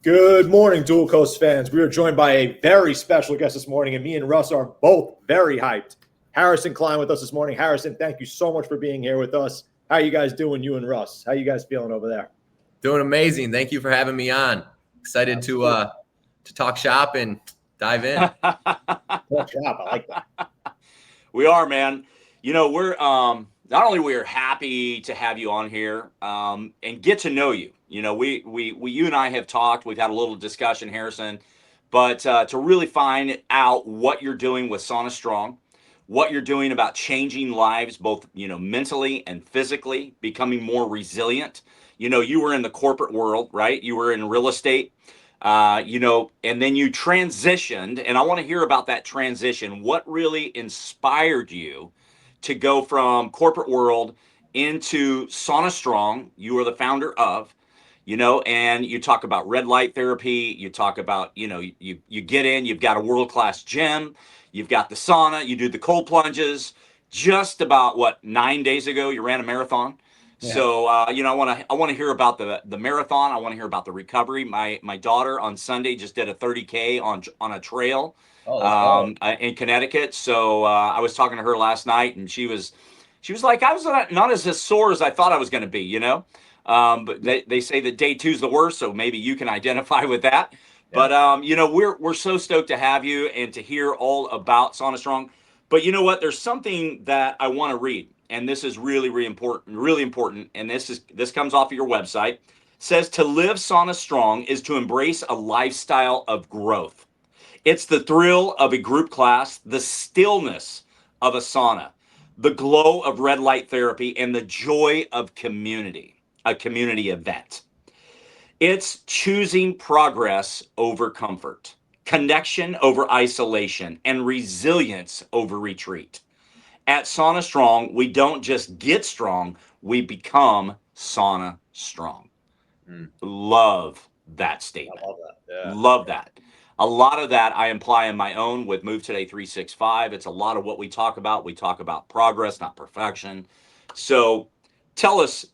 Good morning, Dual Coast fans. We are joined by a very special guest this morning, and me and Russ are both very hyped. Harrison Klein with us this morning. Harrison, thank you so much for being here with us. How you guys doing, you and Russ? How you guys feeling over there? Doing amazing. Thank you for having me on. Excited to talk shop and dive in. Talk shop. I like that. We are, man. You know, we're not only we're happy to have you on here and get to know you. You know, we you and I have talked. We've had a little discussion, Harrison, but to really find out what you're doing with Sauna Strong, what you're doing about changing lives, both mentally and physically, becoming more resilient. You know, you were in the corporate world, right? You were in real estate. And then you transitioned, and I want to hear about that transition. What really inspired you to go from corporate world into Sauna Strong? You are the founder of, and you talk about red light therapy. You talk about, you get in, you've got a world-class gym, you've got the sauna, you do the cold plunges. Just about 9 days ago, you ran a marathon. Yeah. So, I want to hear about the marathon. I want to hear about the recovery. My daughter on Sunday just did a 30K on a trail in Connecticut. So I was talking to her last night, and she was like, I was not as sore as I thought I was going to be, but they say that day 2 is the worst. So maybe you can identify with that. Yeah. But, we're so stoked to have you and to hear all about Sauna Strong. But you know what? There's something that I want to read. And this is really, really important. And this comes off of your website. It says to live Sauna Strong is to embrace a lifestyle of growth. It's the thrill of a group class, the stillness of a sauna, the glow of red light therapy, and the joy of community, a community event. It's choosing progress over comfort, connection over isolation, and resilience over retreat. At Sauna Strong, we don't just get strong, we become Sauna Strong. Love that statement. I love that. Yeah. Love that. A lot of that I imply in my own with Move Today 365. It's a lot of what we talk about. We talk about progress, not perfection. So tell us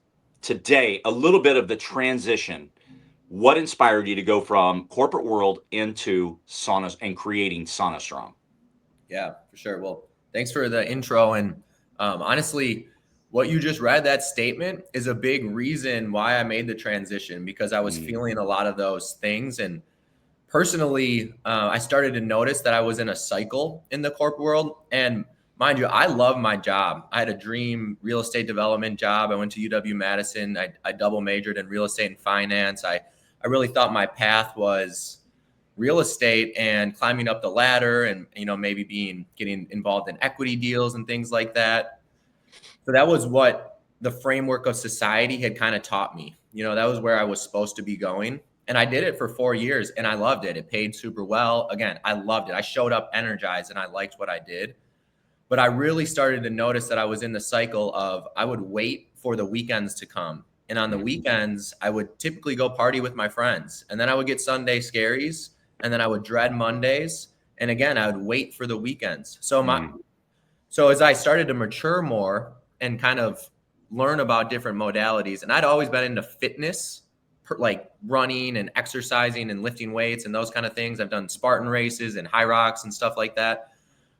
today a little bit of the transition. What inspired you to go from corporate world into saunas and creating Sauna Strong? Yeah, for sure. Well, thanks for the intro. And honestly, what you just read, that statement, is a big reason why I made the transition, because I was feeling a lot of those things. And personally, I started to notice that I was in a cycle in the corporate world. And mind you, I love my job. I had a dream real estate development job. I went to UW-Madison. I double majored in real estate and finance. I really thought my path was real estate and climbing up the ladder and, maybe getting involved in equity deals and things like that. So that was what the framework of society had kind of taught me. That was where I was supposed to be going. And I did it for 4 years and I loved it. It paid super well. Again, I loved it. I showed up energized and I liked what I did. But I really started to notice that I was in the cycle of I would wait for the weekends to come. And on the weekends, I would typically go party with my friends. And then I would get Sunday scaries. And then I would dread Mondays. And again, I would wait for the weekends. So as I started to mature more and kind of learn about different modalities, and I'd always been into fitness, like running and exercising and lifting weights and those kind of things. I've done Spartan races and high rocks and stuff like that.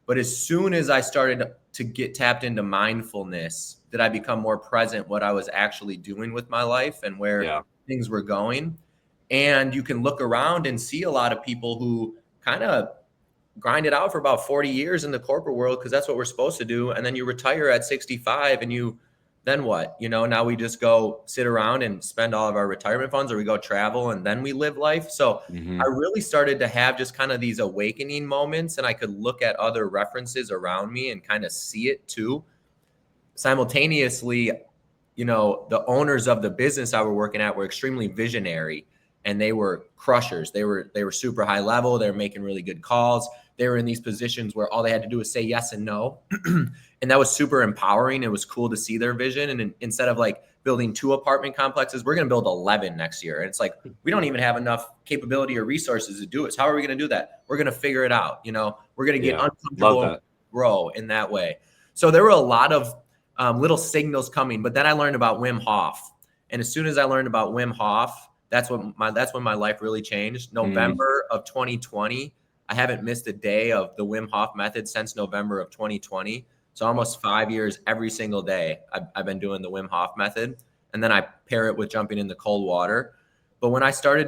But as soon as I started to get tapped into mindfulness, did I become more present what I was actually doing with my life and where things were going. And you can look around and see a lot of people who kind of grind it out for about 40 years in the corporate world because that's what we're supposed to do. And then you retire at 65 and then what? Now we just go sit around and spend all of our retirement funds, or we go travel and then we live life. So I really started to have just kind of these awakening moments, and I could look at other references around me and kind of see it too. Simultaneously, the owners of the business I were working at were extremely visionary. And they were crushers. They were super high level. They were making really good calls. They were in these positions where all they had to do was say yes and no. And that was super empowering. It was cool to see their vision. And instead of like building 2 apartment complexes, we're going to build 11 next year. And it's like, we don't even have enough capability or resources to do it. So how are we going to do that? We're going to figure it out. We're going to get uncomfortable and grow in that way. So there were a lot of little signals coming. But then I learned about Wim Hof. And as soon as I learned about Wim Hof, that's when my life really changed. November of 2020, I haven't missed a day of the Wim Hof method since November of 2020. So almost 5 years, every single day, I've been doing the Wim Hof method. And then I pair it with jumping in the cold water. But when I started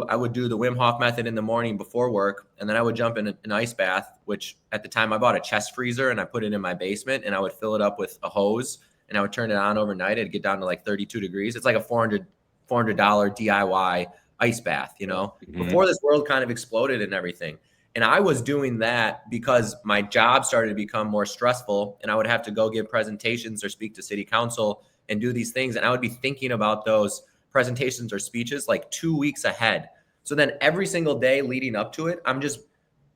I would do the Wim Hof method in the morning before work, and then I would jump in an ice bath, which at the time I bought a chest freezer and I put it in my basement, and I would fill it up with a hose and I would turn it on overnight. It'd get down to like 32 degrees. It's like a $400 DIY ice bath, before this world kind of exploded and everything. And I was doing that because my job started to become more stressful, and I would have to go give presentations or speak to city council and do these things. And I would be thinking about those presentations or speeches like 2 weeks ahead. So then every single day leading up to it, I'm just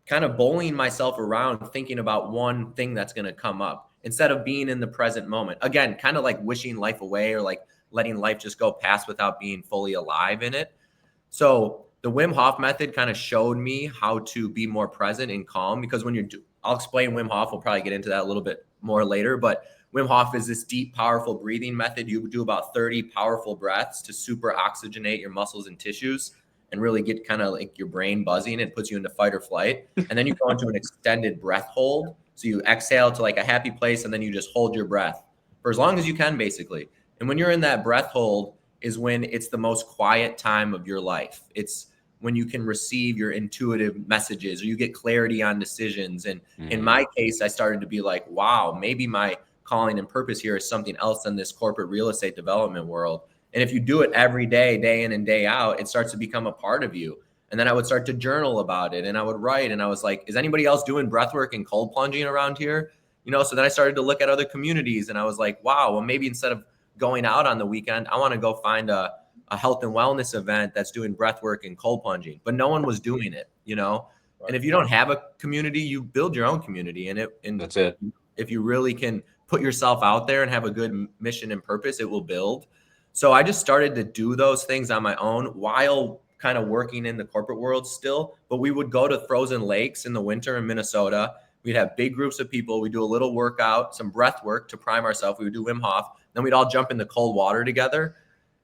kind of bullying myself around thinking about one thing that's going to come up instead of being in the present moment. Again, kind of like wishing life away or like letting life just go past without being fully alive in it. So the Wim Hof method kind of showed me how to be more present and calm, because when I'll explain Wim Hof. We'll probably get into that a little bit more later, but Wim Hof is this deep, powerful breathing method. You do about 30 powerful breaths to super oxygenate your muscles and tissues and really get kind of like your brain buzzing. It puts you into fight or flight. And then you go into an extended breath hold. So you exhale to like a happy place, and then you just hold your breath for as long as you can, basically. And when you're in that breath hold is when it's the most quiet time of your life. It's when you can receive your intuitive messages, or you get clarity on decisions. And in my case, I started to be like, wow, maybe my calling and purpose here is something else than this corporate real estate development world. And if you do it every day, day in and day out, it starts to become a part of you. And then I would start to journal about it, and I would write, and I was like, is anybody else doing breathwork and cold plunging around here? So then I started to look at other communities, and I was like, wow, well, maybe instead of going out on the weekend, I want to go find a health and wellness event that's doing breathwork and cold plunging, but no one was doing it, And if you don't have a community, you build your own community, and that's it. If you really can put yourself out there and have a good mission and purpose, it will build. So I just started to do those things on my own while kind of working in the corporate world still. But we would go to frozen lakes in the winter in Minnesota. We'd have big groups of people. We'd do a little workout, some breath work to prime ourselves. We would do Wim Hof. Then we'd all jump in the cold water together.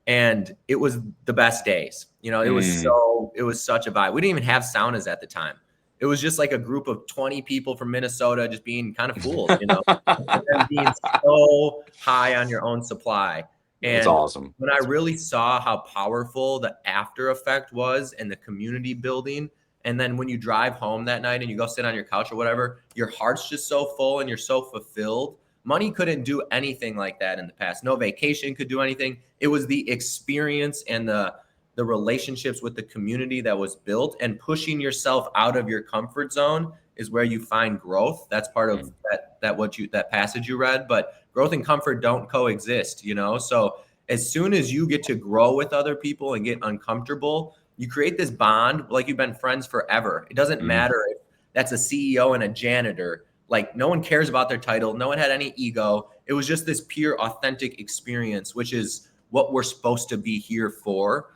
And it was the best days. It was such a vibe. We didn't even have saunas at the time. It was just like a group of 20 people from Minnesota just being kind of fools, and then being so high on your own supply. And that's awesome. When I really saw how powerful the after effect was and the community building, and then when you drive home that night and you go sit on your couch or whatever, your heart's just so full and you're so fulfilled. Money couldn't do anything like that in the past. No vacation could do anything. It was the experience and the relationships with the community that was built, and pushing yourself out of your comfort zone is where you find growth. That's part of that passage you read, but growth and comfort don't coexist, So as soon as you get to grow with other people and get uncomfortable, you create this bond like you've been friends forever. It doesn't matter if that's a CEO and a janitor. Like, no one cares about their title. No one had any ego. It was just this pure, authentic experience, which is what we're supposed to be here for,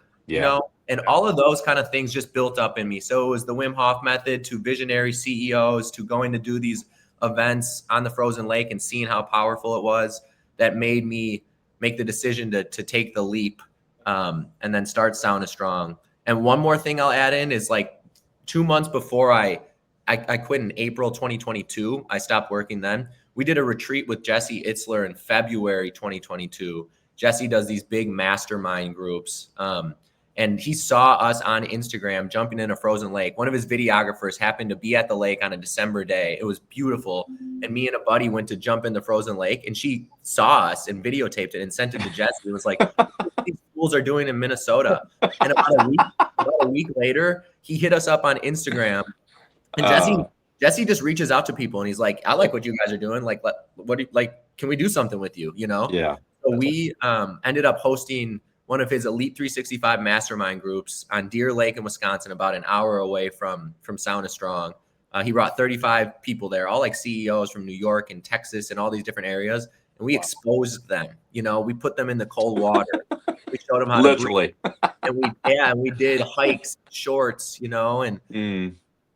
And all of those kind of things just built up in me. So it was the Wim Hof method to visionary CEOs to going to do these events on the frozen lake and seeing how powerful it was that made me make the decision to take the leap and then start Sauna Strong. And one more thing I'll add in is like 2 months before I quit in April 2022. I stopped working then. We did a retreat with Jesse Itzler in February 2022. Jesse does these big mastermind groups. And he saw us on Instagram jumping in a frozen lake. One of his videographers happened to be at the lake on a December day. It was beautiful. And me and a buddy went to jump in the frozen lake, and she saw us and videotaped it and sent it to Jesse. It was like, what these schools are doing in Minnesota. And about a week later, he hit us up on Instagram. And Jesse just reaches out to people, and he's like, I like what you guys are doing. Like, can we do something with you? Yeah. So we ended up hosting one of his Elite 365 mastermind groups on Deer Lake in Wisconsin, about an hour away from Sauna Strong. He brought 35 people there, all like CEOs from New York and Texas and all these different areas. And we exposed them, we put them in the cold water. We showed them how to breathe. And we did hikes, shorts,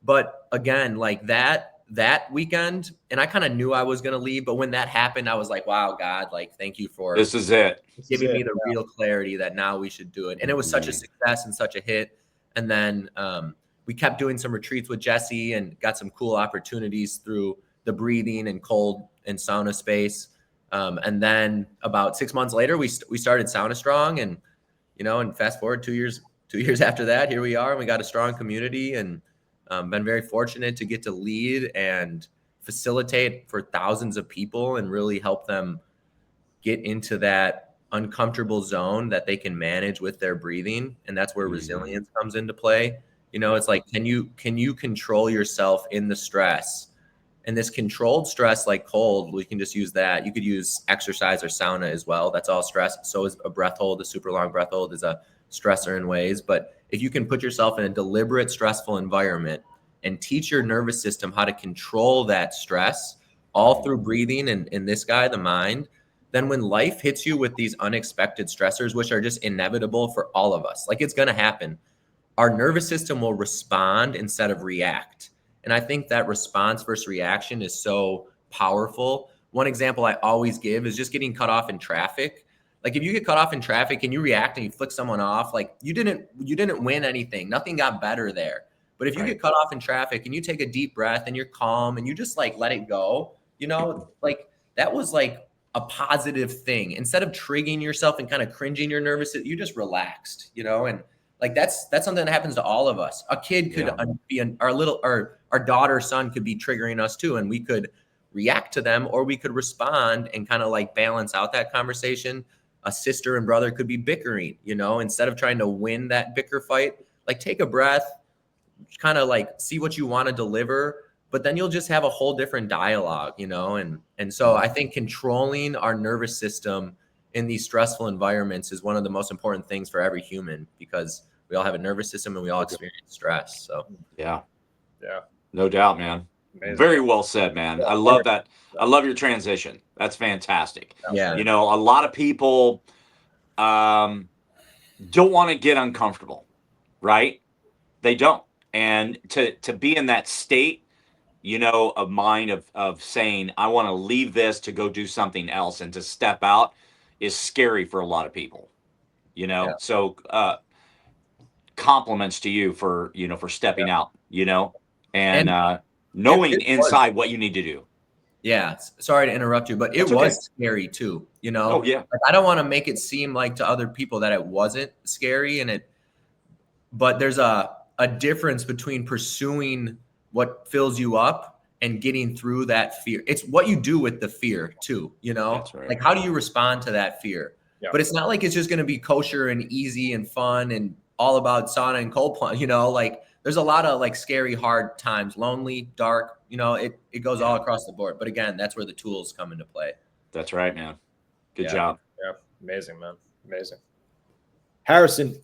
but again, like that that weekend, and I kind of knew I was going to leave, but when that happened, I was like, wow, God, like, thank you for This is it. giving me the real clarity that now we should do it. And it was such a success and such a hit. And then we kept doing some retreats with Jesse and got some cool opportunities through the breathing and cold and sauna space. And then about 6 months later, we started Sauna Strong, and, you know, and fast forward 2 years after that, here we are, and we got a strong community, and been very fortunate to get to lead and facilitate for thousands of people and really help them get into that uncomfortable zone that they can manage with their breathing. And that's where resilience comes into play. You know, it's like, can you control yourself in the stress? And this controlled stress, like cold, we can just use that. You could use exercise or sauna as well. That's all stress. So is a breath hold, a super long breath hold is a stressor in ways. But if you can put yourself in a deliberate, stressful environment and teach your nervous system how to control that stress all through breathing and in this guy, the mind, then when life hits you with these unexpected stressors, which are just inevitable for all of us, like it's going to happen, our nervous system will respond instead of react. And I think that response versus reaction is so powerful. One example I always give is just getting cut off in traffic. Like if you get cut off in traffic and you react and you flick someone off, like you didn't win anything. Nothing got better there. But if you get cut off in traffic and you take a deep breath and you're calm and you just like let it go, you know, like that was like a positive thing. Instead of triggering yourself and kind of cringing your nervous, you just relaxed, you know, and like that's something that happens to all of us. A kid could be our daughter, son could be triggering us too, and we could react to them, or we could respond and kind of like balance out that conversation. A sister and brother could be bickering, you know, instead of trying to win that bicker fight, like take a breath, kind of like see what you want to deliver, but then you'll just have a whole different dialogue, you know? And so I think controlling our nervous system in these stressful environments is one of the most important things for every human, because we all have a nervous system and we all experience stress. So yeah, yeah, no doubt, man. Amazing. Very well said, man. I love that. I love your transition. That's fantastic. Yeah. You know, a lot of people don't want to get uncomfortable, right? They don't. And to be in that state, you know, of mind of saying, I want to leave this to go do something else and to step out is scary for a lot of people, you know? Yeah. So, compliments to you for, you know, for stepping out, you know, and knowing inside what you need to do. Yeah. Sorry to interrupt you, but it was scary too, you know? Oh, yeah. Like, I don't want to make it seem like to other people that it wasn't scary, but there's a difference between pursuing what fills you up and getting through that fear. It's what you do with the fear too, you know? That's right. Like, how do you respond to that fear? Yeah. But it's not like it's just going to be kosher and easy and fun and all about sauna and cold plunge, you know? Like, there's a lot of like scary, hard times, lonely, dark, you know, it goes all across the board. But again, that's where the tools come into play. That's right, man. Good job. Yeah. Amazing, man. Amazing. Harrison,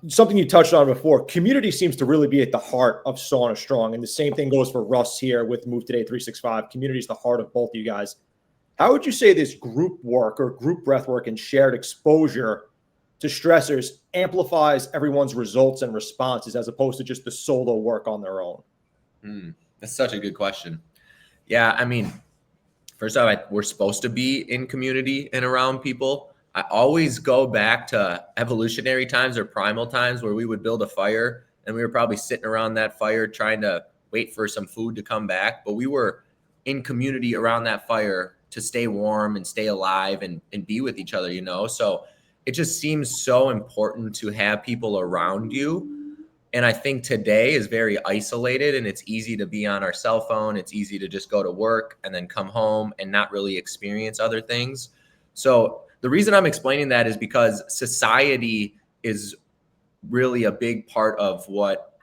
something you touched on before, community seems to really be at the heart of Sauna Strong. And the same thing goes for Russ here with Move Today 365. Community is the heart of both of you guys. How would you say this group work or group breath work and shared exposure to stressors amplifies everyone's results and responses as opposed to just the solo work on their own? That's such a good question. Yeah, I mean, first off, we're supposed to be in community and around people. I always go back to evolutionary times or primal times where we would build a fire and we were probably sitting around that fire trying to wait for some food to come back. But we were in community around that fire to stay warm and stay alive and be with each other, you know? So it just seems so important to have people around you. And I think today is very isolated and it's easy to be on our cell phone. It's easy to just go to work and then come home and not really experience other things. So the reason I'm explaining that is because society is really a big part of what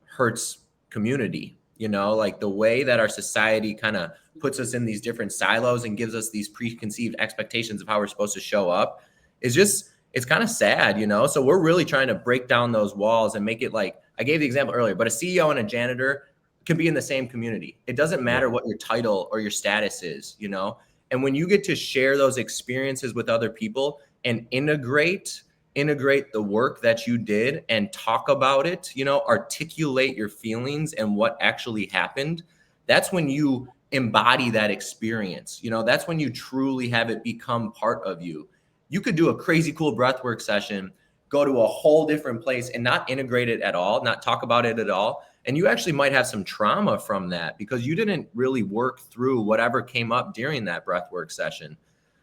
hurts community, you know, like the way that our society kind of puts us in these different silos and gives us these preconceived expectations of how we're supposed to show up is just, it's kind of sad, you know? So we're really trying to break down those walls and make it like, I gave the example earlier, but a CEO and a janitor can be in the same community. It doesn't matter what your title or your status is, you know? And when you get to share those experiences with other people and integrate the work that you did and talk about it, you know, articulate your feelings and what actually happened, that's when you embody that experience. That's when you truly have it become part of you. You could do a crazy cool breathwork session, go to a whole different place and not integrate it at all, not talk about it at all. And you actually might have some trauma from that because you didn't really work through whatever came up during that breathwork session.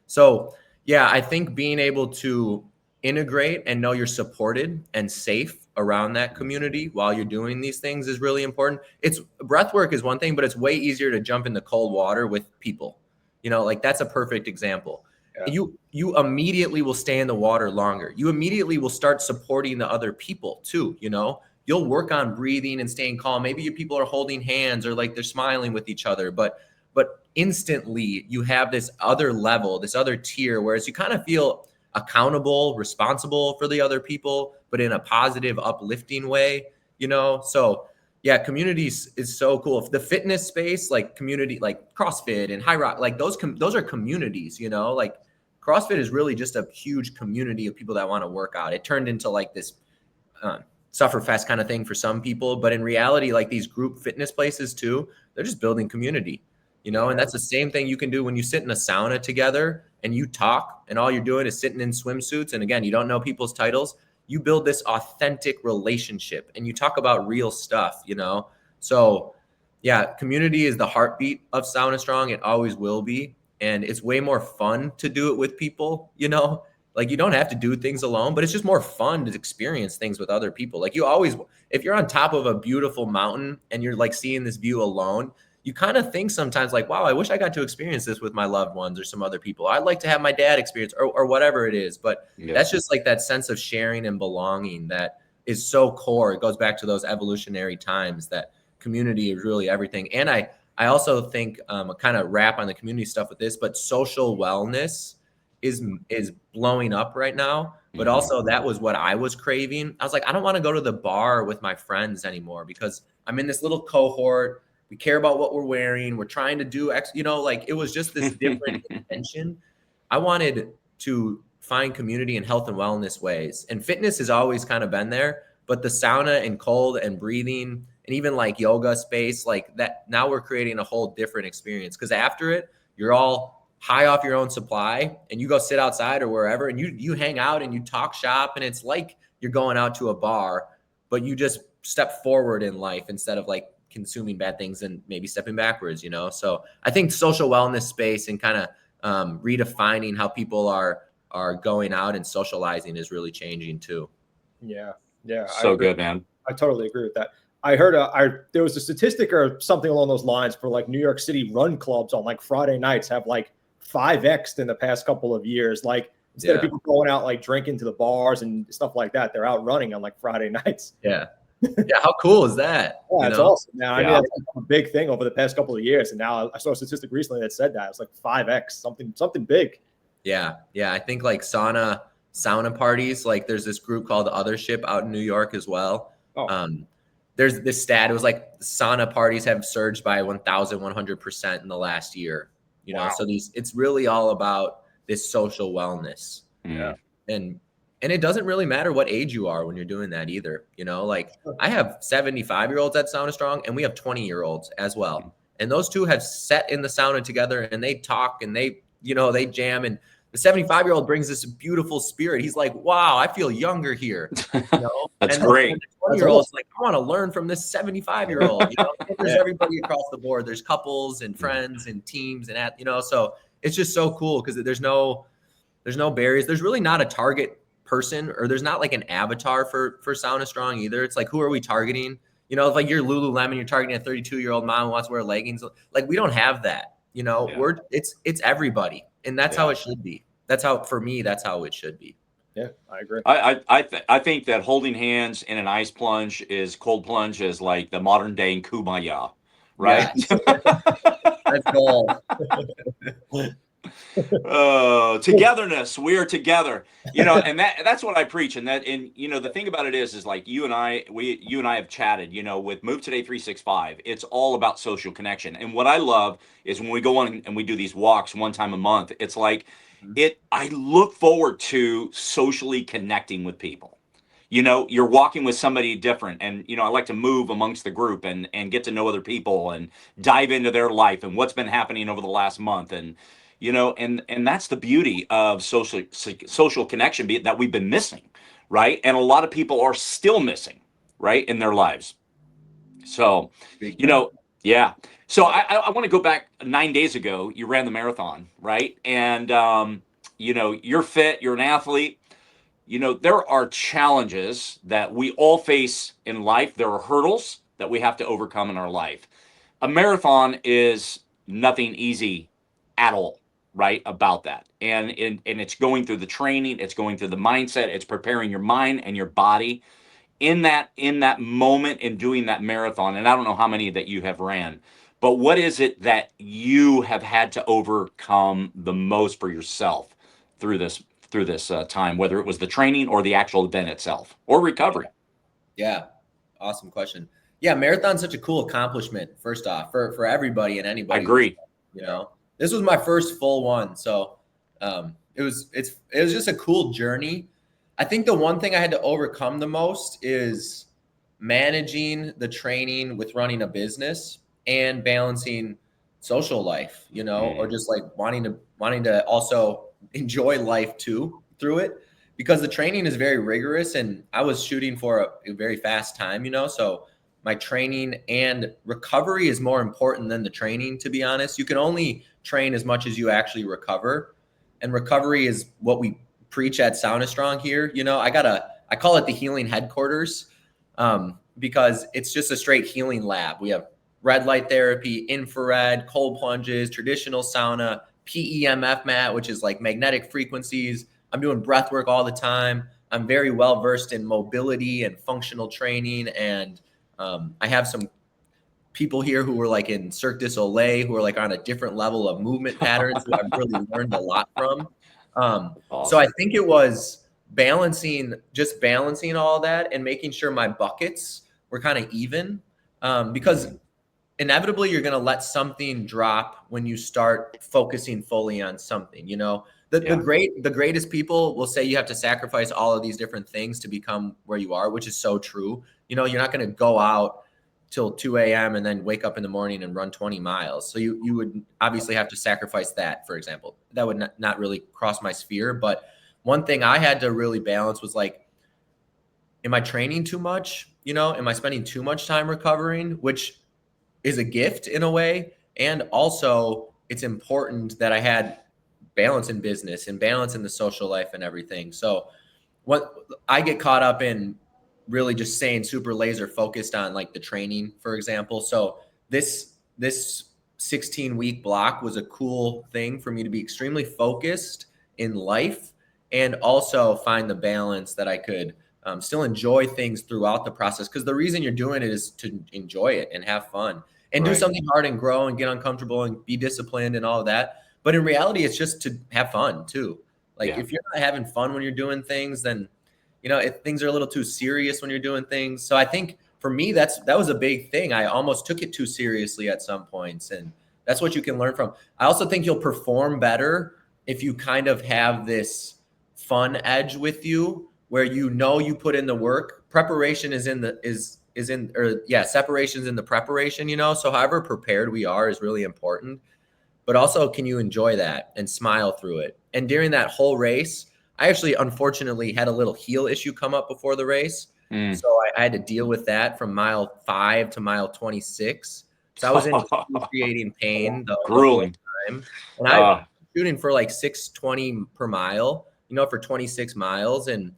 So yeah, I think being able to integrate and know you're supported and safe around that community while you're doing these things is really important. Breathwork is one thing, but it's way easier to jump into cold water with people. Like that's a perfect example. Yeah. You immediately will stay in the water longer. You immediately will start supporting the other people too. You'll work on breathing and staying calm. Maybe your people are holding hands or like they're smiling with each other, but instantly you have this other level, this other tier, whereas you kind of feel accountable, responsible for the other people, but in a positive, uplifting way, So yeah, communities is so cool. The fitness space, like community, like CrossFit and High Rock, like those are communities, like CrossFit is really just a huge community of people that want to work out. It turned into like this sufferfest kind of thing for some people, but in reality, like these group fitness places too, they're just building community. And that's the same thing you can do when you sit in a sauna together and you talk and all you're doing is sitting in swimsuits. And again, you don't know people's titles. You build this authentic relationship and you talk about real stuff, So yeah, community is the heartbeat of Sauna Strong. It always will be. And it's way more fun to do it with people, like you don't have to do things alone, but it's just more fun to experience things with other people. Like if you're on top of a beautiful mountain and you're like seeing this view alone, you kind of think sometimes like, wow, I wish I got to experience this with my loved ones or some other people. I'd like to have my dad experience or whatever it is. But that's just like that sense of sharing and belonging that is so core. It goes back to those evolutionary times that community is really everything. And I also think kind of wrap on the community stuff with this, but social wellness is blowing up right now. But also that was what I was craving. I was like, I don't want to go to the bar with my friends anymore because I'm in this little cohort. We care about what we're wearing. We're trying to do like it was just this different intention. I wanted to find community in health and wellness ways. And fitness has always kind of been there, but the sauna and cold and breathing and even like yoga space like that, now we're creating a whole different experience because after it, you're all high off your own supply and you go sit outside or wherever and you hang out and you talk shop and it's like you're going out to a bar, but you just step forward in life instead of like consuming bad things and maybe stepping backwards, So I think social wellness space and kind of redefining how people are going out and socializing is really changing too. Yeah. So good, man. I totally agree with that. I heard there was a statistic or something along those lines for like New York City run clubs on like Friday nights have like 5x'd in the past couple of years. Like instead of people going out like drinking to the bars and stuff like that, they're out running on like Friday nights. Yeah. Yeah, how cool is that? Yeah, it's awesome. Now, I mean, that's a big thing over the past couple of years, and now I saw a statistic recently that said that it's like 5x, something big. Yeah. I think like sauna parties. Like there's this group called Othership out in New York as well. There's this stat. It was like sauna parties have surged by 1,100% in the last year. Wow. So it's really all about this social wellness. Yeah, and it doesn't really matter what age you are when you're doing that either. Like I have 75-year-olds at Sauna Strong and we have 20-year-olds as well. And those two have sat in the sauna together and they talk and they jam. And the 75-year-old brings this beautiful spirit. He's like, wow, I feel younger here. That's and great. And the 20-year-old's like, I want to learn from this 75-year-old. There's everybody across the board. There's couples and friends and teams and so it's just so cool because there's no barriers. There's really not a target person or there's not like an avatar for Sauna Strong either. It's like, who are we targeting? If like you're Lululemon, you're targeting a 32-year-old mom who wants to wear leggings. Like we don't have that, it's everybody. And that's how it should be. That's how it should be. Yeah, I agree. I think that holding hands in an ice plunge cold plunge is like the modern day Kumbaya, right? Yeah. That's cool. Togetherness, we are together, and that's what I preach. And the thing about it is like you and I have chatted, with Move Today 365. It's all about social connection. And what I love is when we go on and we do these walks one time a month, it's like I look forward to socially connecting with people. you're walking with somebody different, and I like to move amongst the group and get to know other people and dive into their life and what's been happening over the last month. And and that's the beauty of social connection that we've been missing, right? And a lot of people are still missing, right, in their lives. So, Big you time. know, yeah. So I want to go back 9 days ago. You ran the marathon, right? And you're fit. You're an athlete. There are challenges that we all face in life. There are hurdles that we have to overcome in our life. A marathon is nothing easy at all, right? About that. And it's going through the training, it's going through the mindset, it's preparing your mind and your body in that moment in doing that marathon. And I don't know how many that you have ran, but what is it that you have had to overcome the most for yourself through this time, whether it was the training or the actual event itself or recovery? Yeah. Awesome question. Yeah. Marathon's such a cool accomplishment, first off, for everybody and I anybody. agree. This was my first full one. So it was just a cool journey. I think the one thing I had to overcome the most is managing the training with running a business and balancing social life, or just like wanting to also enjoy life too through it, because the training is very rigorous and I was shooting for a very fast time, so my training and recovery is more important than the training, to be honest. You can only train as much as you actually recover, and recovery is what we preach at Sauna Strong here. I call it the healing headquarters, because it's just a straight healing lab. We have red light therapy, infrared, cold plunges, traditional sauna, PEMF mat, which is like magnetic frequencies. I'm doing breath work all the time. I'm very well versed in mobility and functional training. And I have some people here who were like in Cirque du Soleil, who are like on a different level of movement patterns, who I've really learned a lot from. Awesome. So I think it was balancing all that and making sure my buckets were kind of even, because inevitably you're going to let something drop when you start focusing fully on something. The greatest people will say you have to sacrifice all of these different things to become where you are, which is so true. You're not going to go out till 2 a.m. and then wake up in the morning and run 20 miles. So you would obviously have to sacrifice that, for example. That would not really cross my sphere. But one thing I had to really balance was like, am I training too much? Am I spending too much time recovering, which is a gift in a way. And also it's important that I had balance in business and balance in the social life and everything. So what I get caught up in really just staying super laser focused on like the training, for example. So this 16-week block was a cool thing for me to be extremely focused in life and also find the balance that I could still enjoy things throughout the process. Because the reason you're doing it is to enjoy it and have fun and do something hard and grow and get uncomfortable and be disciplined and all of that. But in reality, it's just to have fun too. Like if you're not having fun when you're doing things, then if things are a little too serious when you're doing things. So I think for me, that was a big thing. I almost took it too seriously at some points, and that's what you can learn from. I also think you'll perform better if you kind of have this fun edge with you, where you put in the work. Preparation separation's in the preparation. So however prepared we are is really important. But also, can you enjoy that and smile through it? And during that whole race, I actually, unfortunately, had a little heel issue come up before the race. So I had to deal with that from mile 5 to mile 26. So I was in excruciating pain the whole time. And I was shooting for like 6:20 per mile, for 26 miles. And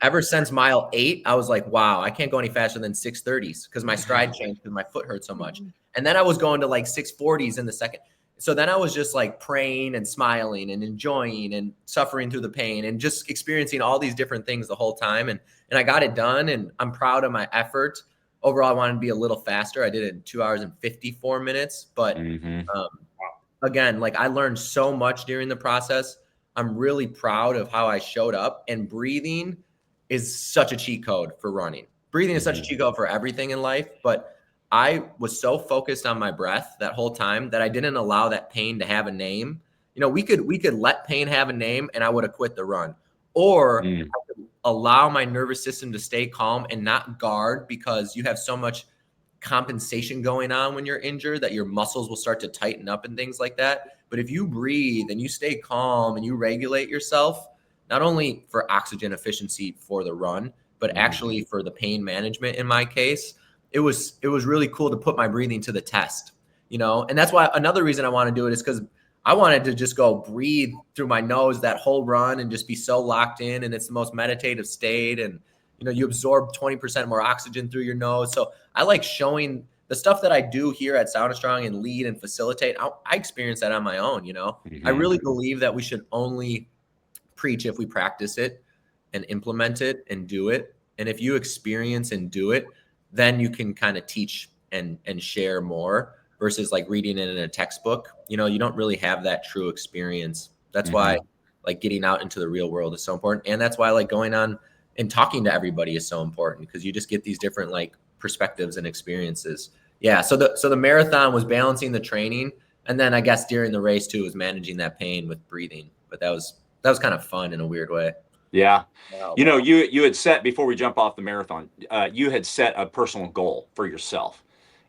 ever since mile 8, I was like, wow, I can't go any faster than 6:30s because my stride changed because my foot hurt so much. And then I was going to like 6:40s in the second. So then I was just like praying and smiling and enjoying and suffering through the pain and just experiencing all these different things the whole time. And I got it done, and I'm proud of my effort. Overall, I wanted to be a little faster. I did it in 2 hours and 54 minutes. But again, like I learned so much during the process. I'm really proud of how I showed up, and breathing is such a cheat code for running. Breathing is such a cheat code for everything in life, but I was so focused on my breath that whole time that I didn't allow that pain to have a name. We could let pain have a name and I would have quit the run, or I could allow my nervous system to stay calm and not guard, because you have so much compensation going on when you're injured that your muscles will start to tighten up and things like that. But if you breathe and you stay calm and you regulate yourself, not only for oxygen efficiency for the run, but actually for the pain management in my case, it was really cool to put my breathing to the test, you know? And that's why another reason I want to do it is because I wanted to just go breathe through my nose that whole run and just be so locked in. And it's the most meditative state. And, you know, you absorb 20% more oxygen through your nose. So I like showing the stuff that I do here at Sauna Strong and lead and facilitate. I experience that on my own, you know. I really believe that we should only preach if we practice it and implement it and do it. And if you experience and do it, then you can kind of teach and share more versus like reading it in a textbook. You know, you don't really have that true experience. That's why like getting out into the real world is so important. And that's why like going on and talking to everybody is so important, because you just get these different like perspectives and experiences. Yeah. So the marathon was balancing the training. And then I guess during the race too was managing that pain with breathing. But that was kind of fun in a weird way. Yeah. Wow. You know, you had set, before we jump off the marathon, you had set a personal goal for yourself,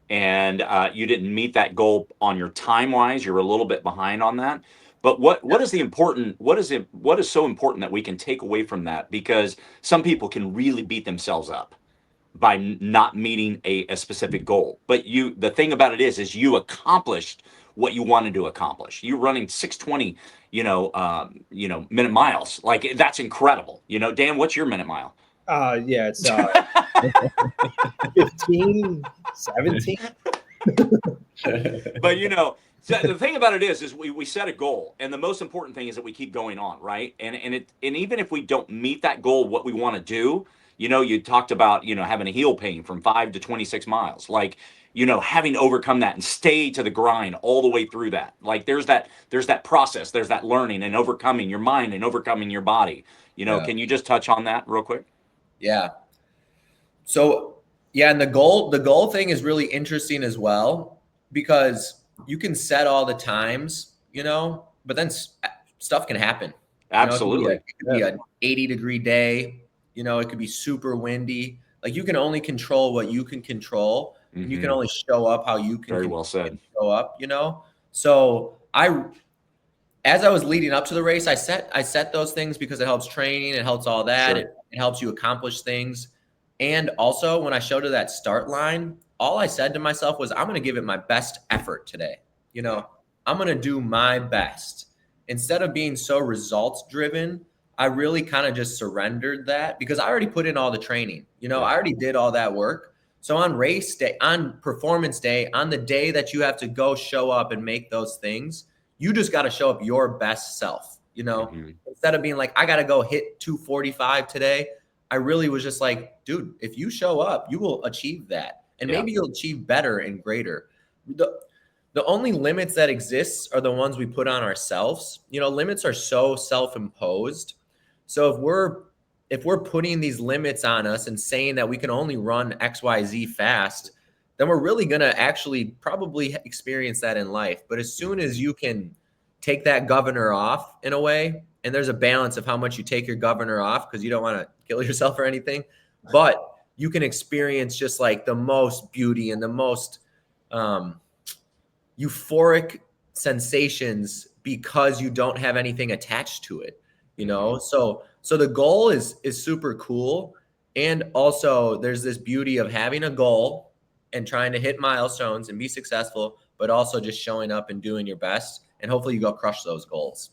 and you didn't meet that goal on your time wise. You're a little bit behind on that. But what is so important that we can take away from that? Because some people can really beat themselves up by not meeting a specific goal. But the thing about it is you accomplished what you wanted to accomplish. You're running 6:20, minute miles. Like, that's incredible. You know, Dan, what's your minute mile? Yeah, it's 15, 17. But you know, so the thing about it is we set a goal, and the most important thing is that we keep going on, right? And even if we don't meet that goal, what we want to do, you know, you talked about, you know, having a heel pain from 5 to 26 miles, like, you know, having to overcome that and stay to the grind all the way through that. Like there's that process, there's that learning and overcoming your mind and overcoming your body. You know, can you just touch on that real quick? Yeah. So yeah, and the goal thing is really interesting as well, because you can set all the times, you know, but then stuff can happen. Absolutely. It could be an 80-degree day. You know, it could be super windy. Like, you can only control what you can control, and you can only show up how you can. Very well said. Show up, you know. So as I was leading up to the race, I set those things because it helps training, it helps all that. Sure. It helps you accomplish things. And also, when I showed to that start line, all I said to myself was, I'm going to give it my best effort today. You know, I'm going to do my best. Instead of being so results driven, I really kind of just surrendered that, because I already put in all the training. You know, I already did all that work. So on race day, on performance day, on the day that you have to go show up and make those things, you just got to show up your best self, you know, instead of being like, I got to go hit 245 today. I really was just like, dude, if you show up, you will achieve that. And maybe you'll achieve better and greater. The only limits that exist are the ones we put on ourselves. You know, limits are so self-imposed. So if we're putting these limits on us and saying that we can only run XYZ fast, then we're really going to actually probably experience that in life. But as soon as you can take that governor off in a way, and there's a balance of how much you take your governor off, because you don't want to kill yourself or anything, but you can experience just like the most beauty and the most euphoric sensations because you don't have anything attached to it, you know? So the goal is super cool. And also there's this beauty of having a goal and trying to hit milestones and be successful, but also just showing up and doing your best. And hopefully you go crush those goals,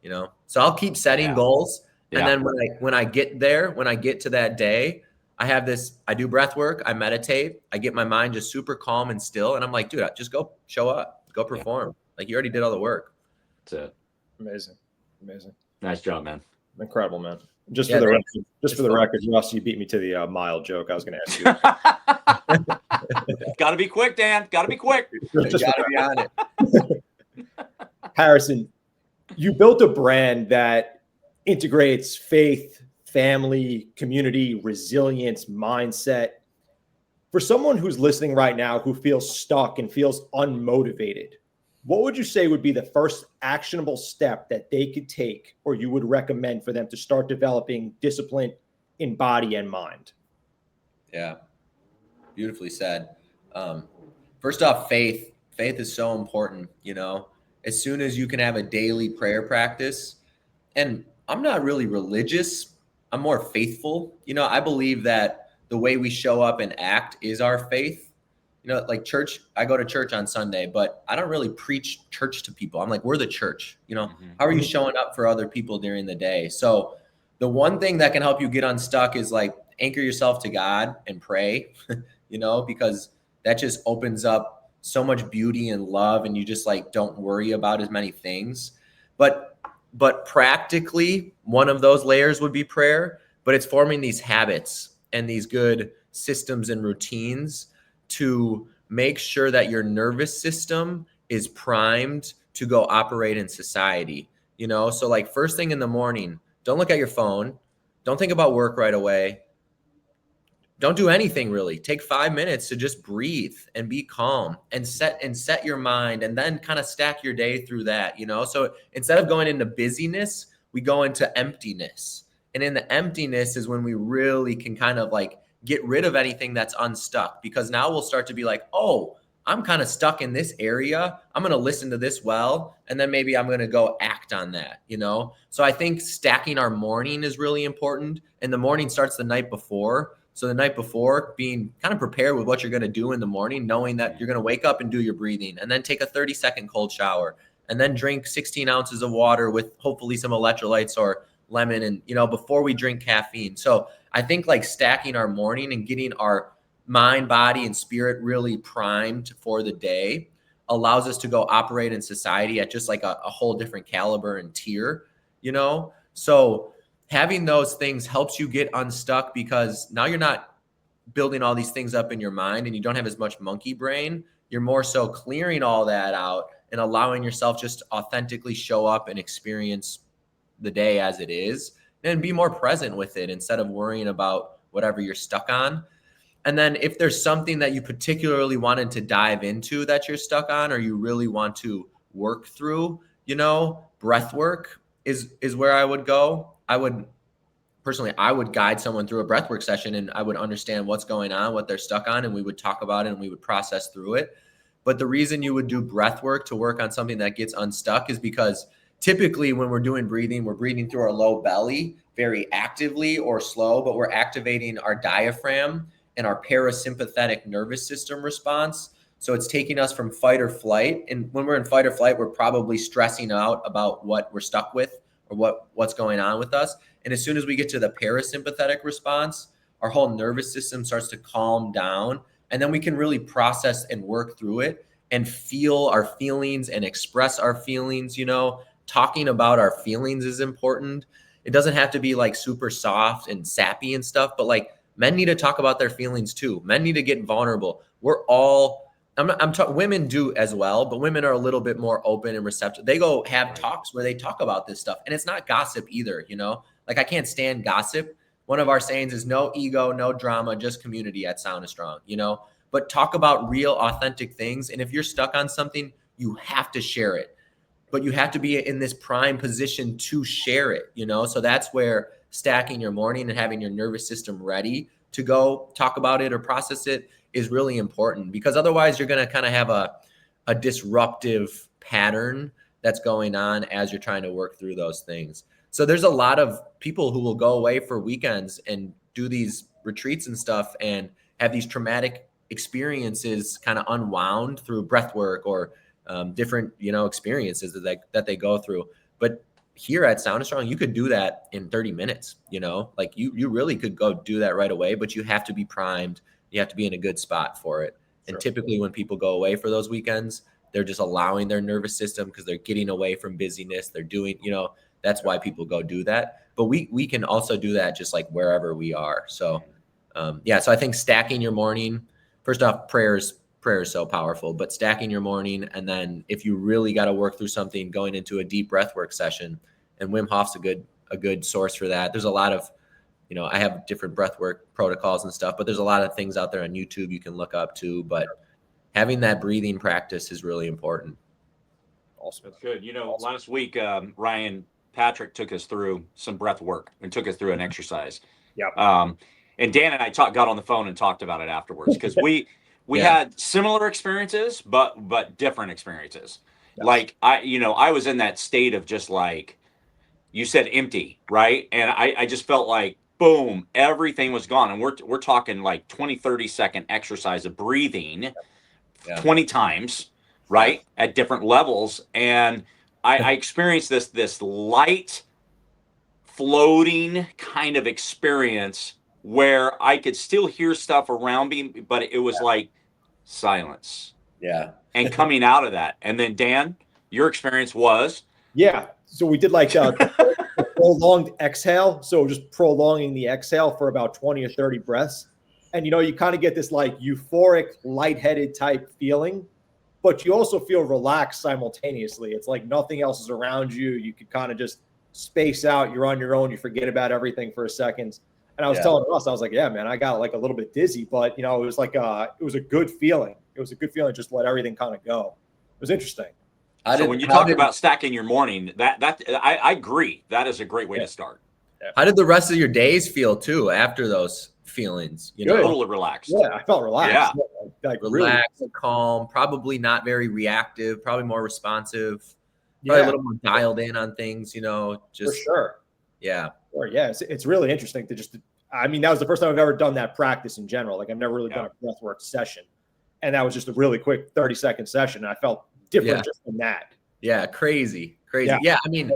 you know? So I'll keep setting goals. And then when I get there, when I get to that day, I do breath work, I meditate, I get my mind just super calm and still. And I'm like, dude, just go show up, go perform. Like, you already did all the work. That's it. Amazing. Nice job, man. Incredible, man. For the record, Russ, you beat me to the mile joke I was going to ask you. Got to be quick, Dan. Got to be quick. Got to be on it. Harrison, you built a brand that integrates faith, family, community, resilience, mindset. For someone who's listening right now who feels stuck and feels unmotivated, what would you say would be the first actionable step that they could take, or you would recommend for them to start developing discipline, in body and mind. Yeah. Beautifully said. First off, faith is so important. As soon as you can have a daily prayer practice, and I'm not really religious, I'm more faithful. I believe that the way we show up and act is our faith. Like church, I go to church on Sunday, but I don't really preach church to people. I'm like, we're the church. How are you showing up for other people during the day? So the one thing that can help you get unstuck is like anchor yourself to God and pray, because that just opens up so much beauty and love, and you just like don't worry about as many things. But practically, one of those layers would be prayer, but it's forming these habits and these good systems and routines to make sure that your nervous system is primed to go operate in society. So like first thing in the morning, don't look at your phone. Don't think about work right away. Don't do anything really. Take 5 minutes to just breathe and be calm and set your mind, and then kind of stack your day through that, So instead of going into busyness, we go into emptiness. And in the emptiness is when we really can kind of like get rid of anything that's unstuck, because now we'll start to be like, oh, I'm kind of stuck in this area. I'm going to listen to this well, and then maybe I'm going to go act on that, So I think stacking our morning is really important. And the morning starts the night before. So the night before, being kind of prepared with what you're going to do in the morning, knowing that you're going to wake up and do your breathing, and then take a 30-second cold shower, and then drink 16 ounces of water with hopefully some electrolytes or lemon, and, before we drink caffeine. So I think like stacking our morning and getting our mind, body, and spirit really primed for the day allows us to go operate in society at just like a whole different caliber and tier, So having those things helps you get unstuck, because now you're not building all these things up in your mind and you don't have as much monkey brain. You're more so clearing all that out and allowing yourself just to authentically show up and experience the day as it is, and be more present with it instead of worrying about whatever you're stuck on. And then if there's something that you particularly wanted to dive into that you're stuck on, or you really want to work through, breath work is where I would go. I would guide someone through a breathwork session, and I would understand what's going on, what they're stuck on, and we would talk about it and we would process through it. But the reason you would do breathwork to work on something that gets unstuck is because typically when we're doing breathing, we're breathing through our low belly very actively or slow, but we're activating our diaphragm and our parasympathetic nervous system response. So it's taking us from fight or flight. And when we're in fight or flight, we're probably stressing out about what we're stuck with or what's going on with us. And as soon as we get to the parasympathetic response, our whole nervous system starts to calm down. And then we can really process and work through it and feel our feelings and express our feelings. Talking about our feelings is important. It doesn't have to be like super soft and sappy and stuff, but like men need to talk about their feelings too. Men need to get vulnerable. Women do as well, but women are a little bit more open and receptive. They go have talks where they talk about this stuff, and it's not gossip either. Like I can't stand gossip. One of our sayings is no ego, no drama, just community at Sauna Strong, but talk about real authentic things. And if you're stuck on something, you have to share it, but you have to be in this prime position to share it, So that's where stacking your morning and having your nervous system ready to go talk about it or process it is really important, because otherwise you're going to kind of have a disruptive pattern that's going on as you're trying to work through those things. So there's a lot of people who will go away for weekends and do these retreats and stuff and have these traumatic experiences kind of unwound through breath work or different, experiences that they go through. But here at Sauna Strong, you could do that in 30 minutes, like you really could go do that right away, but you have to be primed. You have to be in a good spot for it. Sure. And typically when people go away for those weekends, they're just allowing their nervous system, because they're getting away from busyness. They're doing, that's why people go do that. But we can also do that just like wherever we are. So, so I think stacking your morning, first off, prayer is so powerful, but stacking your morning. And then if you really got to work through something, going into a deep breathwork session, and Wim Hof's a good source for that. There's a lot of, I have different breathwork protocols and stuff, but there's a lot of things out there on YouTube you can look up too. But having that breathing practice is really important. Awesome. That's good. Last week, Ryan Patrick took us through some breath work and took us through an exercise. Yeah. And Dan and I got on the phone and talked about it afterwards, because we Yeah. had similar experiences, but different experiences. Yes. Like I was in that state of just like you said, empty, right? And I just felt like boom, everything was gone. And we're talking like 20, 30-second exercise of breathing Yeah. 20 times, right? At different levels. And I experienced this light floating kind of experience where I could still hear stuff around me, but it was like silence. Yeah. And coming out of that. And then Dan, your experience was? Yeah. So we did like the prolonged exhale. So just prolonging the exhale for about 20 or 30 breaths. And, you kind of get this like euphoric, lightheaded type feeling, but you also feel relaxed simultaneously. It's like nothing else is around you. You can kind of just space out. You're on your own. You forget about everything for a second. And I was telling Russ, I was like, yeah, man, I got like a little bit dizzy, but it was like it was a good feeling. It was a good feeling. Just let everything kind of go. It was interesting. So when you talk about stacking your morning, I agree. That is a great way to start. How did the rest of your days feel too after those feelings? Totally relaxed. Yeah, I felt relaxed. Yeah. Like relaxed, really calm, probably not very reactive, probably more responsive, probably a little more dialed in on things, just for sure. Yeah. Sure. Yeah. It's really interesting that was the first time I've ever done that practice in general. Like I've never really done a breathwork session. And that was just a really quick 30-second session. And I felt different just from that. Yeah. Crazy. Yeah. I mean,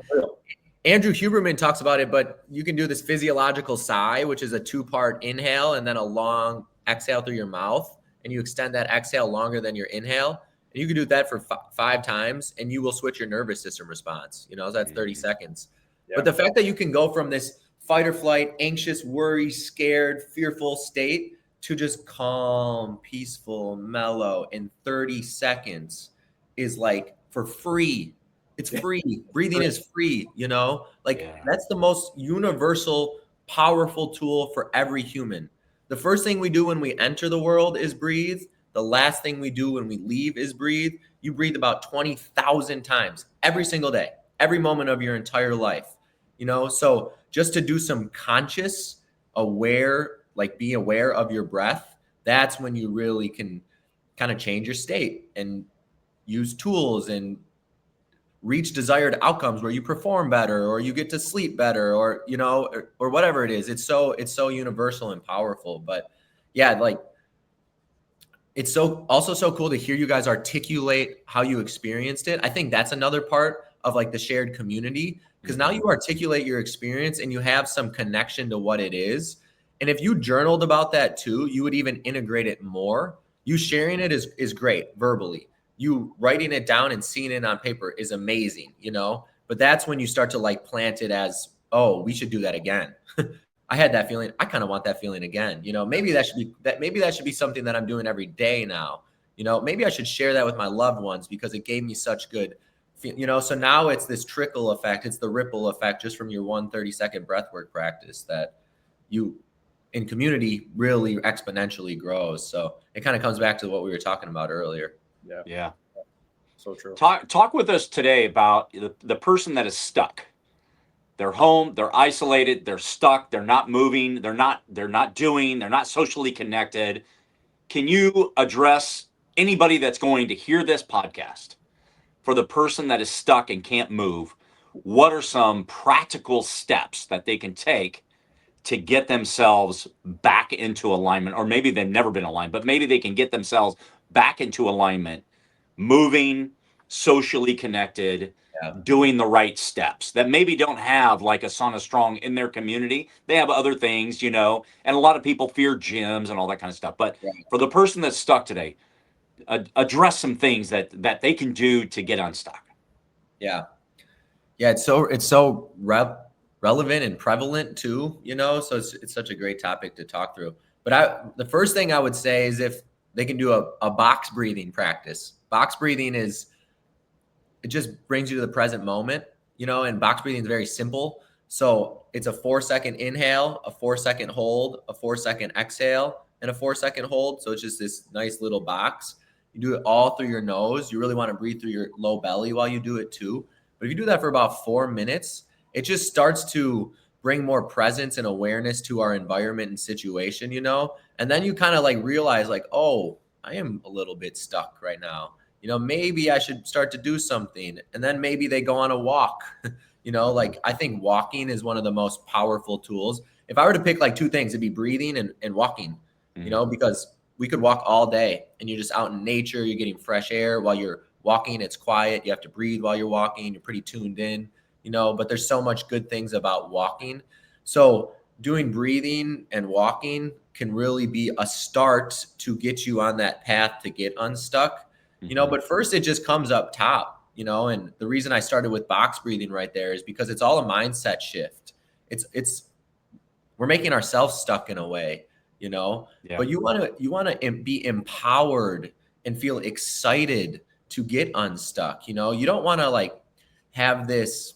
Andrew Huberman talks about it, but you can do this physiological sigh, which is a 2-part inhale and then a long exhale through your mouth. And you extend that exhale longer than your inhale. And you can do that for 5 times and you will switch your nervous system response. That's 30 seconds. Yeah. But the fact that you can go from this fight or flight, anxious, worry, scared, fearful state to just calm, peaceful, mellow in 30 seconds is like for free. It's free. Breathing is free, that's the most universal, powerful tool for every human. The first thing we do when we enter the world is breathe. The last thing we do when we leave is breathe. You breathe about 20,000 times every single day, every moment of your entire life, So just to do some conscious, be aware of your breath, that's when you really can kind of change your state and use tools and reach desired outcomes where you perform better or you get to sleep better or or whatever it is. It's so universal and powerful. But yeah, it's also so cool to hear you guys articulate how you experienced it. I think that's another part of like the shared community, because now you articulate your experience and you have some connection to what it is. And if you journaled about that too, you would even integrate it more. You sharing it is great verbally. You writing it down and seeing it on paper is amazing, but that's when you start to like plant it as, oh, we should do that again. I had that feeling. I kind of want that feeling again. Maybe that should be something that I'm doing every day now. Maybe I should share that with my loved ones because it gave me such good, so now it's this trickle effect. It's the ripple effect just from your 1 30-second breathwork practice that you in community really exponentially grows. So it kind of comes back to what we were talking about earlier. Yeah. So true. Talk with us today about the person that is stuck. They're home, they're isolated, they're stuck, they're not moving, they're not doing, they're not socially connected. Can you address anybody that's going to hear this podcast? For the person that is stuck and can't move, what are some practical steps that they can take to get themselves back into alignment? Or maybe they've never been aligned, but maybe they can get themselves back into alignment, moving, socially connected, doing the right steps that maybe don't have like a Sauna Strong in their community. They have other things, and a lot of people fear gyms and all that kind of stuff. But for the person that's stuck today, address some things that they can do to get unstuck. Yeah. It's so relevant and prevalent too, so it's such a great topic to talk through. But the first thing I would say is if they can do a box breathing practice. Box breathing it just brings you to the present moment, and box breathing is very simple. So it's a 4-second inhale, a 4-second hold, a 4-second exhale, and a 4-second hold. So it's just this nice little box. You do it all through your nose. You really want to breathe through your low belly while you do it too. But if you do that for about 4 minutes, it just starts to bring more presence and awareness to our environment and situation, you know? And then you kind of like realize like, oh, I am a little bit stuck right now. You know, maybe I should start to do something. And then maybe they go on a walk. You know, like I think walking is one of the most powerful tools. If I were to pick like two things, it'd be breathing and walking, you know, because we could walk all day and you're just out in nature, you're getting fresh air while you're walking, it's quiet, you have to breathe while you're walking, you're pretty tuned in, you know, but there's so much good things about walking. So doing breathing and walking can really be a start to get you on that path to get unstuck, you know, but first it just comes up top, you know, and the reason I started with box breathing right there is because it's all a mindset shift. We're making ourselves stuck in a way, you know, but you want to be empowered and feel excited to get unstuck. You know, you don't want to like have this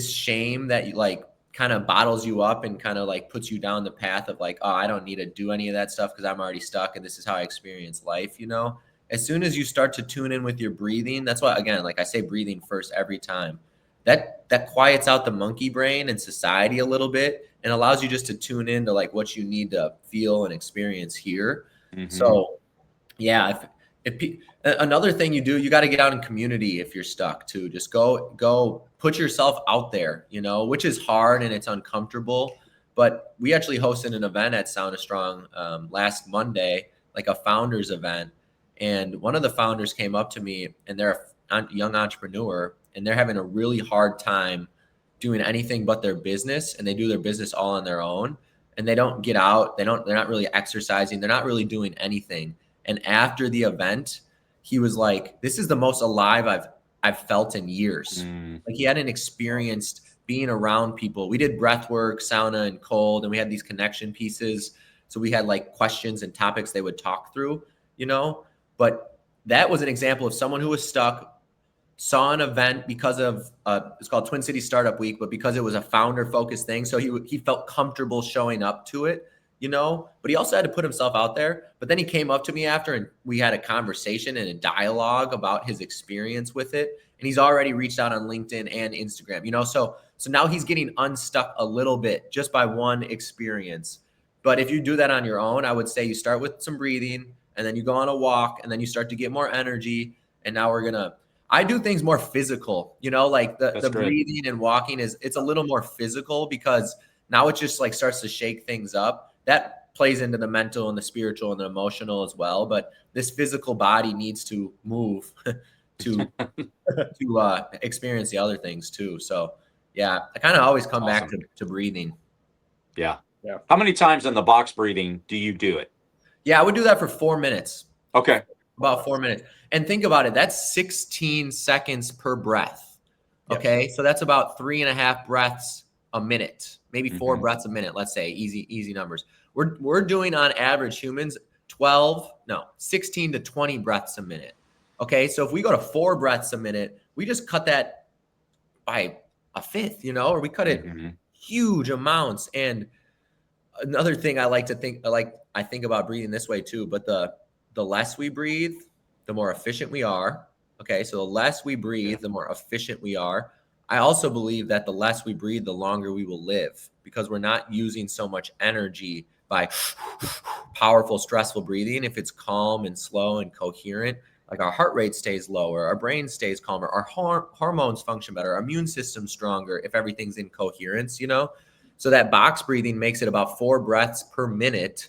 shame that you like kind of bottles you up and kind of like puts you down the path of like, oh, I don't need to do any of that stuff because I'm already stuck and this is how I experience life, you know. As soon as you start to tune in with your breathing, that's why, again, like I say, breathing first every time. That quiets out the monkey brain and society a little bit and allows you just to tune into like what you need to feel and experience here. So yeah, another thing you do, you got to get out in community if you're stuck too. Just go put yourself out there, you know, which is hard and it's uncomfortable. But we actually hosted an event at Sauna Strong last Monday, like a founders event. And one of the founders came up to me and they're a young entrepreneur and they're having a really hard time doing anything but their business. And they do their business all on their own and they don't get out. They're not really exercising. They're not really doing anything. And after the event, he was like, this is the most alive I've felt in years. Like he hadn't experienced being around people. We did breathwork, sauna, and cold, and we had these connection pieces. So we had like questions and topics they would talk through, you know, but that was an example of someone who was stuck, saw an event because of it's called Twin Cities Startup Week, but because it was a founder focused thing. So he felt comfortable showing up to it, you know, but he also had to put himself out there. But then he came up to me after and we had a conversation and a dialogue about his experience with it. And he's already reached out on LinkedIn and Instagram, you know, so now he's getting unstuck a little bit just by one experience. But if you do that on your own, I would say you start with some breathing and then you go on a walk and then you start to get more energy. And now I do things more physical, you know, like the breathing and walking it's a little more physical because now it just like starts to shake things up. That plays into the mental and the spiritual and the emotional as well. But this physical body needs to move to experience the other things too. So yeah, I kind of always come back to breathing. Yeah. How many times in the box breathing do you do it? Yeah, I would do that for 4 minutes. Okay. About 4 minutes. And think about it. That's 16 seconds per breath. Okay. Yep. So that's about 3.5 breaths a minute, maybe 4 breaths a minute. Let's say easy numbers. We're doing on average humans 16 to 20 breaths a minute. Okay. So if we go to 4 breaths a minute, we just cut that by a fifth, you know, or we cut it huge amounts. And another thing I think about breathing this way too, but the less we breathe, the more efficient we are. Okay. So the less we breathe, the more efficient we are. I also believe that the less we breathe, the longer we will live because we're not using so much energy by powerful, stressful breathing. If it's calm and slow and coherent, like our heart rate stays lower, our brain stays calmer, our hormones function better, our immune system's stronger if everything's in coherence, you know? So that box breathing makes it about 4 breaths per minute,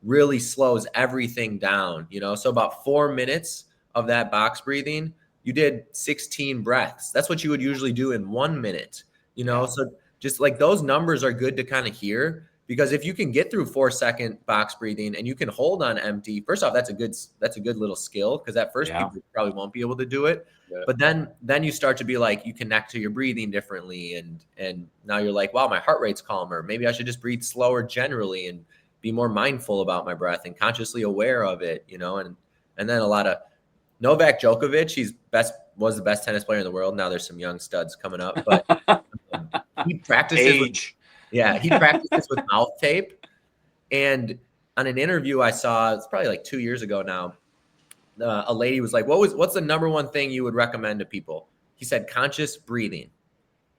really slows everything down, you know? So about 4 minutes of that box breathing, you did 16 breaths. That's what you would usually do in 1 minute, you know? So just like those numbers are good to kind of hear because if you can get through 4-second box breathing and you can hold on empty, first off, that's a good little skill because at first people probably won't be able to do it. Yeah. But then you start to be like, you connect to your breathing differently. And now you're like, wow, my heart rate's calmer. Maybe I should just breathe slower generally and be more mindful about my breath and consciously aware of it, you know? And then a lot of Novak Djokovic, was the best tennis player in the world. Now there's some young studs coming up, but he practices he practices with mouth tape. And on an interview I saw, it's probably like 2 years ago now, a lady was like, what's the number one thing you would recommend to people? He said, conscious breathing.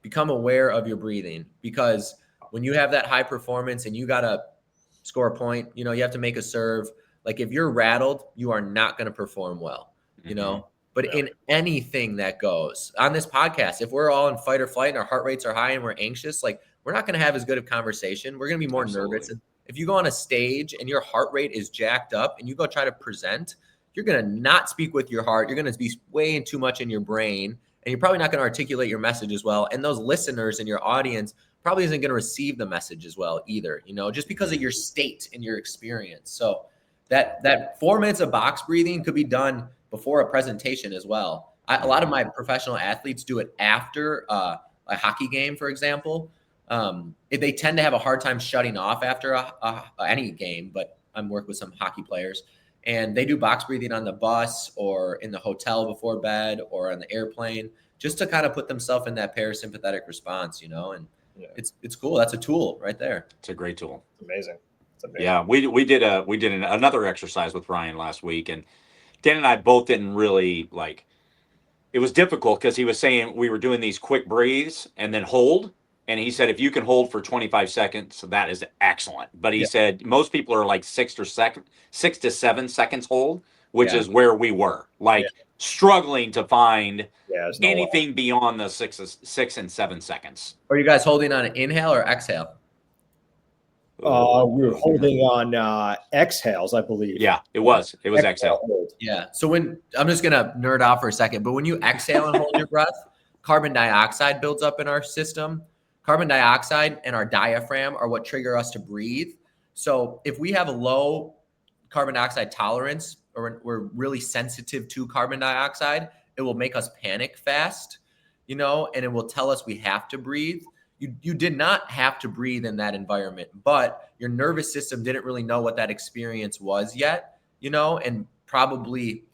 become aware of your breathing, because when you have that high performance and you got to score a point, you have to make a serve. Like if you're rattled, you are not going to perform well, but in anything that goes on this podcast, if we're all in fight or flight and our heart rates are high and we're anxious, like we're not going to have as good of conversation. We're going to be more nervous. And if you go on a stage and your heart rate is jacked up and you go try to present, you're going to not speak with your heart. You're going to be way too much in your brain, and you're probably not going to articulate your message as well. And those listeners in your audience probably isn't going to receive the message as well either, just because of your state and your experience. So that 4 minutes of box breathing could be done before a presentation as well. A lot of my professional athletes do it after a hockey game, for example. They tend to have a hard time shutting off after any game, but I'm working with some hockey players, and they do box breathing on the bus or in the hotel before bed or on the airplane, just to kind of put themselves in that parasympathetic response, and it's cool. That's a tool right there. It's a great tool. It's amazing. Yeah, we did another exercise with Ryan last week, and Dan and I both didn't really like. It was difficult because he was saying we were doing these quick breathes and then hold. And he said, if you can hold for 25 seconds, that is excellent. But he said most people are like 6 to 7 seconds hold, which is where we were, struggling to find anything beyond the 6 and 7 seconds. Are you guys holding on an inhale or exhale? We were holding on exhales, I believe. Yeah, it was exhale. Yeah. So I'm just going to nerd out for a second, but when you exhale and hold your breath, carbon dioxide builds up in our system. Carbon dioxide and our diaphragm are what trigger us to breathe. So if we have a low carbon dioxide tolerance, or we're really sensitive to carbon dioxide, it will make us panic fast, and it will tell us we have to breathe. You did not have to breathe in that environment, but your nervous system didn't really know what that experience was yet, and probably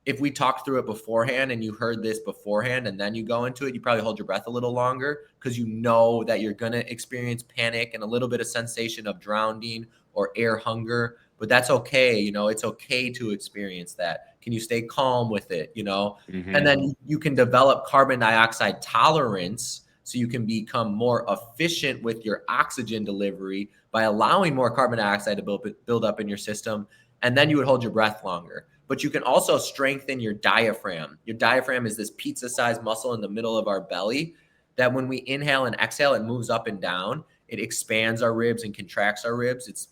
if we talked through it beforehand and you heard this beforehand and then you go into it, you probably hold your breath a little longer because you know that you're going to experience panic and a little bit of sensation of drowning or air hunger, but that's okay. It's okay to experience that. Can you stay calm with it, And then you can develop carbon dioxide tolerance, so you can become more efficient with your oxygen delivery by allowing more carbon dioxide to build up in your system. And then you would hold your breath longer. But you can also strengthen your diaphragm. Your diaphragm is this pizza-sized muscle in the middle of our belly that when we inhale and exhale, it moves up and down. It expands our ribs and contracts our ribs. It's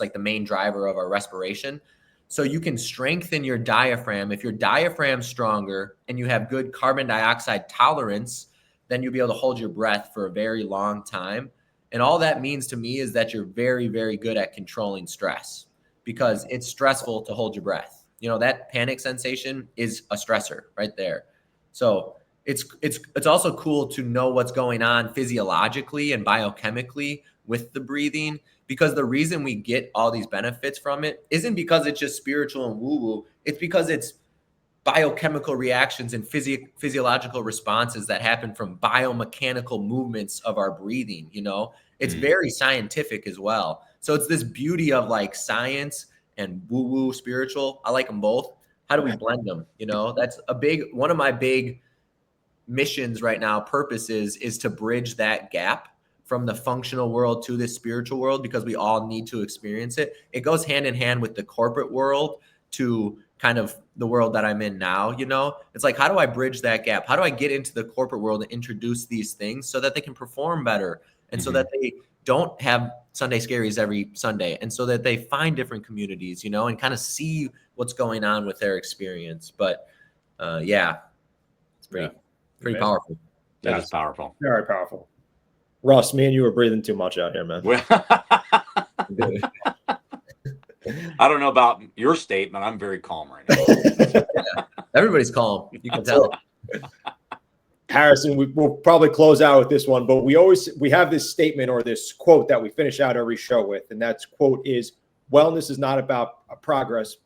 like the main driver of our respiration. So you can strengthen your diaphragm. If your diaphragm's stronger and you have good carbon dioxide tolerance, then you'll be able to hold your breath for a very long time. And all that means to me is that you're very, very good at controlling stress, because it's stressful to hold your breath. That panic sensation is a stressor right there. So it's also cool to know what's going on physiologically and biochemically with the breathing, because the reason we get all these benefits from it isn't because it's just spiritual and woo-woo. It's because it's biochemical reactions and physiological responses that happen from biomechanical movements of our breathing. It's very scientific as well. So it's this beauty of like science and woo-woo spiritual. I like them both. How do we blend them? That's one of my big missions right now, purposes, is to bridge that gap from the functional world to the spiritual world, because we all need to experience it. It goes hand in hand with the corporate world to kind of the world that I'm in now. It's like, how do I bridge that gap? How do I get into the corporate world and introduce these things so that they can perform better, and so that they don't have Sunday scaries every Sunday, and so that they find different communities, and kind of see what's going on with their experience. But it's pretty powerful. That is powerful. Very powerful. Russ, me and you were breathing too much out here, man. I don't know about your state, but I'm very calm right now. Everybody's calm. You can tell. Harrison, we'll probably close out with this one, but we have this statement or this quote that we finish out every show with, and that quote is, wellness is not about progress.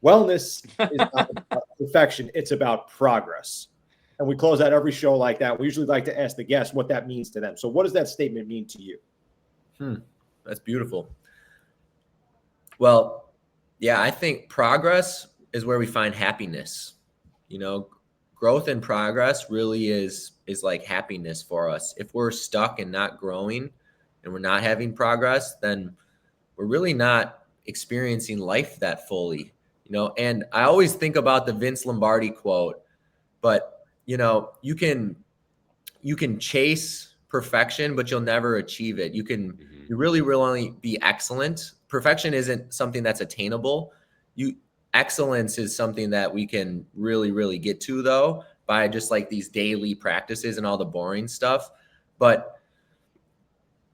Wellness is not about perfection. It's about progress. And we close out every show like that. We usually like to ask the guests what that means to them. So what does that statement mean to you? That's beautiful. Well, I think progress is where we find happiness. Growth and progress really is is like happiness for us. If we're stuck and not growing and we're not having progress, then we're really not experiencing life that fully, And I always think about the Vince Lombardi quote, but you can chase perfection, but you'll never achieve it. You really only be excellent. Perfection isn't something that's attainable. Excellence is something that we can really, really get to, though, by just like these daily practices and all the boring stuff. But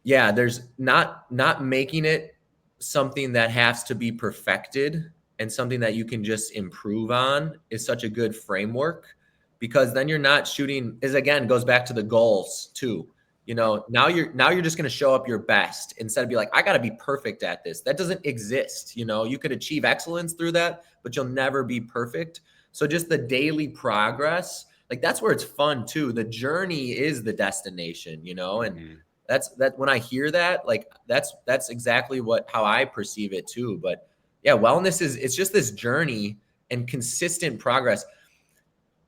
yeah, there's not making it something that has to be perfected and something that you can just improve on is such a good framework, because then you're not shooting, again, goes back to the goals too. Now you're just going to show up your best instead of be like, I got to be perfect at this. That doesn't exist. You could achieve excellence through that, but you'll never be perfect. So just the daily progress, like that's where it's fun too. The journey is the destination, and that's when I hear that, like that's exactly how I perceive it too. But yeah, wellness it's just this journey and consistent progress.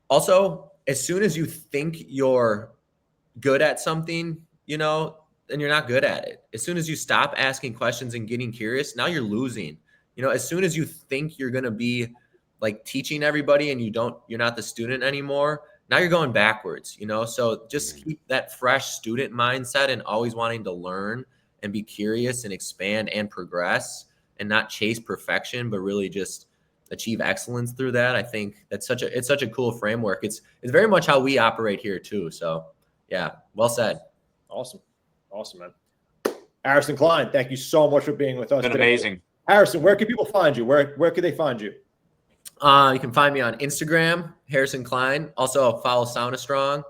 Also, as soon as you think you're good at something, then you're not good at it. As soon as you stop asking questions and getting curious, now you're losing. As soon as you think you're going to be like teaching everybody and you're not the student anymore, now you're going backwards, So just keep that fresh student mindset and always wanting to learn and be curious and expand and progress and not chase perfection, but really just achieve excellence through that. I think that's it's such a cool framework. It's very much how we operate here too. So yeah, well said. Awesome, man. Harrison Klein, thank you so much for being with us. Been amazing. Harrison, where can people find you? Where can they find you? You can find me on Instagram, Harrison Klein. Also follow Sauna Strong.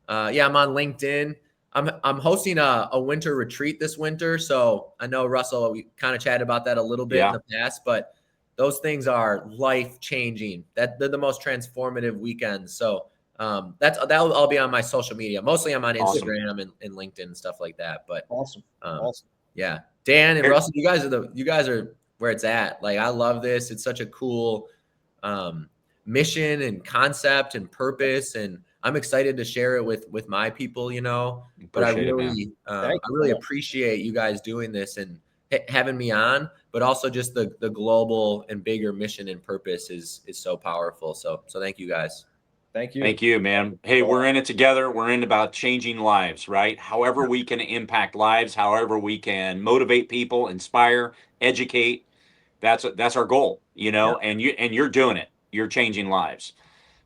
I'm on LinkedIn. I'm hosting a winter retreat this winter. So I know, Russell, we kind of chatted about that a little bit in the past, but those things are life-changing. They're the most transformative weekends. So that'll all be on my social media. Mostly I'm on Instagram and LinkedIn and stuff like that. But awesome. Yeah. Dan and Russell, you guys are where it's at. Like, I love this. It's such a cool mission and concept and purpose, and I'm excited to share it with my people, but I really appreciate you guys doing this and having me on, but also just the global and bigger mission and purpose is so powerful. So thank you guys. Thank you. Thank you, man. Hey, we're in it together. We're in about changing lives, right? However we can impact lives, however we can motivate people, inspire, educate. That's our goal, and you're doing it. You're changing lives.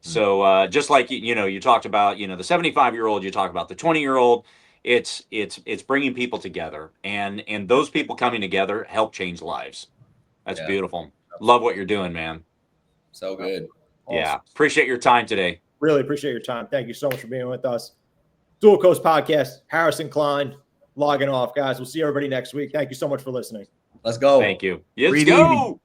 So just like, you talked about, the 75-year-old, you talk about the 20-year-old, it's bringing people together, and those people coming together help change lives. That's beautiful. Love what you're doing, man. So good. Awesome. Yeah. Appreciate your time today. Really appreciate your time. Thank you so much for being with us. Dual Coast Podcast, Harrison Klein, logging off, guys. We'll see everybody next week. Thank you so much for listening. Let's go. Thank you. Let's go.